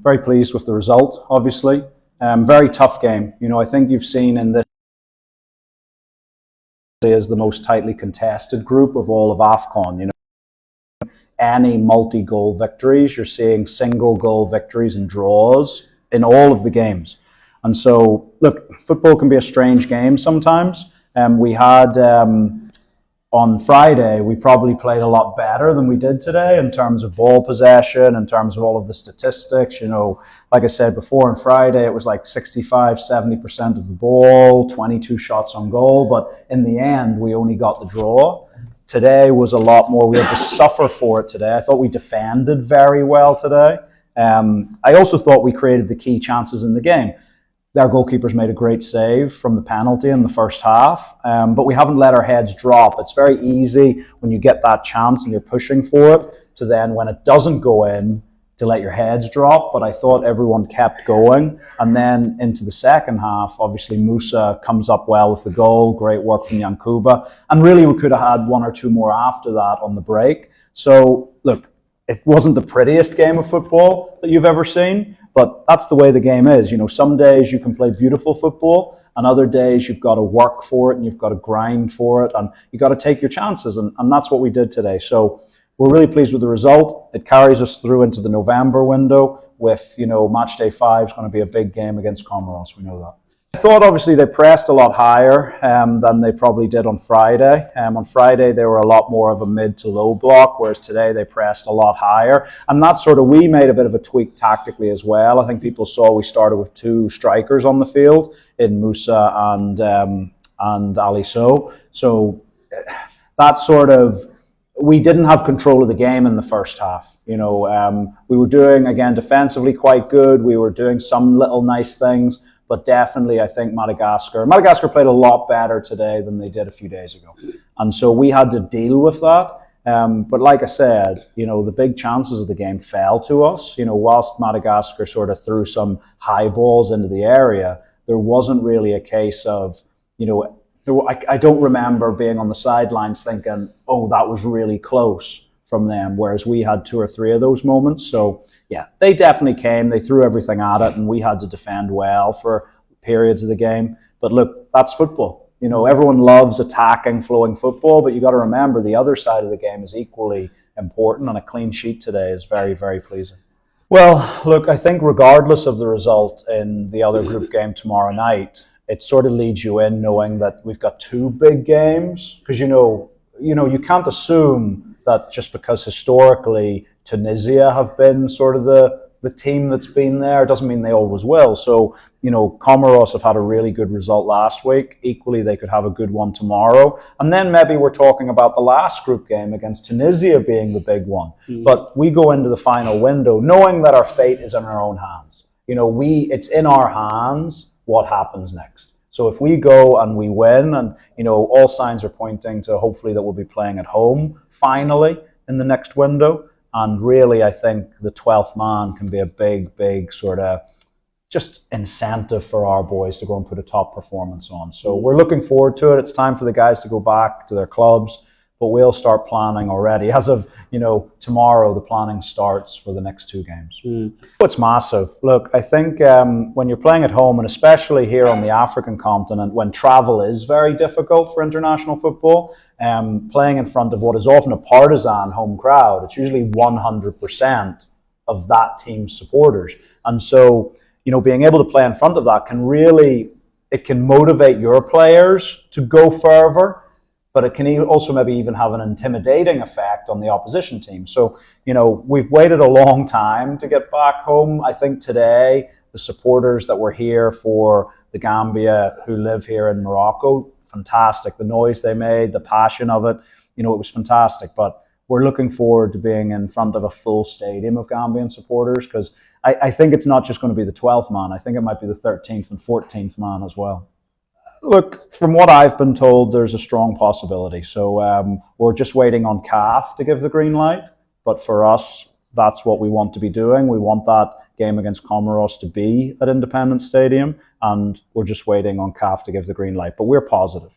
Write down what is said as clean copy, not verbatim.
Very pleased with the result, obviously. Very tough game. I think you've seen in this is the most tightly contested group of all of AFCON. Any multi-goal victories, you're seeing single-goal victories and draws in all of the games. And so, look, football can be a strange game sometimes. We had, on Friday, we probably played a lot better than we did today in terms of ball possession, in terms of all of the statistics. Like I said before, on Friday, it was like 65, 70% of the ball, 22 shots on goal. But in the end, we only got the draw. Today was a lot more. We had to suffer for it today. I thought we defended very well today. I also thought we created the key chances in the game. Our goalkeepers made a great save from the penalty in the first half, but we haven't let our heads drop. It's very easy when you get that chance and you're pushing for it to then, when it doesn't go in, to let your heads drop. But I thought everyone kept going. And then into the second half, obviously Musa comes up well with the goal. Great work from Yankuba. And really we could have had one or two more after that on the break. So look, it wasn't the prettiest game of football that you've ever seen, but that's the way the game is. Some days you can play beautiful football, and other days you've got to work for it and you've got to grind for it and you've got to take your chances. And that's what we did today. So we're really pleased with the result. It carries us through into the November window with, match day 5 is going to be a big game against Comoros. We know that. I thought obviously they pressed a lot higher than they probably did on Friday. On Friday they were a lot more of a mid to low block, whereas today they pressed a lot higher. And that we made a bit of a tweak tactically as well. I think people saw we started with 2 strikers on the field in Musa and Ali So. So that we didn't have control of the game in the first half. We were doing, again, defensively quite good. We were doing some little nice things. But definitely, I think Madagascar played a lot better today than they did a few days ago. And so we had to deal with that. But like I said, the big chances of the game fell to us. Whilst Madagascar sort of threw some high balls into the area, there wasn't really a case of, I don't remember being on the sidelines thinking, oh, that was really close from them, whereas we had 2 or 3 of those moments. So yeah, they definitely came, they threw everything at it, and we had to defend well for periods of the game. But look, that's football. Everyone loves attacking, flowing football, but you got to remember the other side of the game is equally important, and a clean sheet today is very, very pleasing. Well, look, I think regardless of the result in the other group game tomorrow night, it sort of leads you in knowing that we've got 2 big games, because you can't assume that just because historically Tunisia have been sort of the team that's been there, it doesn't mean they always will. So, Comoros have had a really good result last week. Equally, they could have a good one tomorrow. And then maybe we're talking about the last group game against Tunisia being the big one. But we go into the final window knowing that our fate is in our own hands. It's in our hands what happens next. So if we go and we win, and all signs are pointing to hopefully that we'll be playing at home finally in the next window. And really, I think the 12th man can be a big, big sort of just incentive for our boys to go and put a top performance on. So we're looking forward to it. It's time for the guys to go back to their clubs, but we'll start planning already. As of, tomorrow, the planning starts for the next 2 games. It's massive. Look, I think when you're playing at home, and especially here on the African continent, when travel is very difficult for international football, playing in front of what is often a partisan home crowd, it's usually 100% of that team's supporters. And so, being able to play in front of that can motivate your players to go further, but it can also maybe even have an intimidating effect on the opposition team. So, we've waited a long time to get back home. I think today, the supporters that were here for the Gambia who live here in Morocco, fantastic. The noise they made, the passion of it, it was fantastic. But we're looking forward to being in front of a full stadium of Gambian supporters, because I think it's not just going to be the 12th man. I think it might be the 13th and 14th man as well. Look, from what I've been told, there's a strong possibility. So we're just waiting on CAF to give the green light. But for us, that's what we want to be doing. We want that game against Comoros to be at Independence Stadium, and we're just waiting on CAF to give the green light. But we're positive.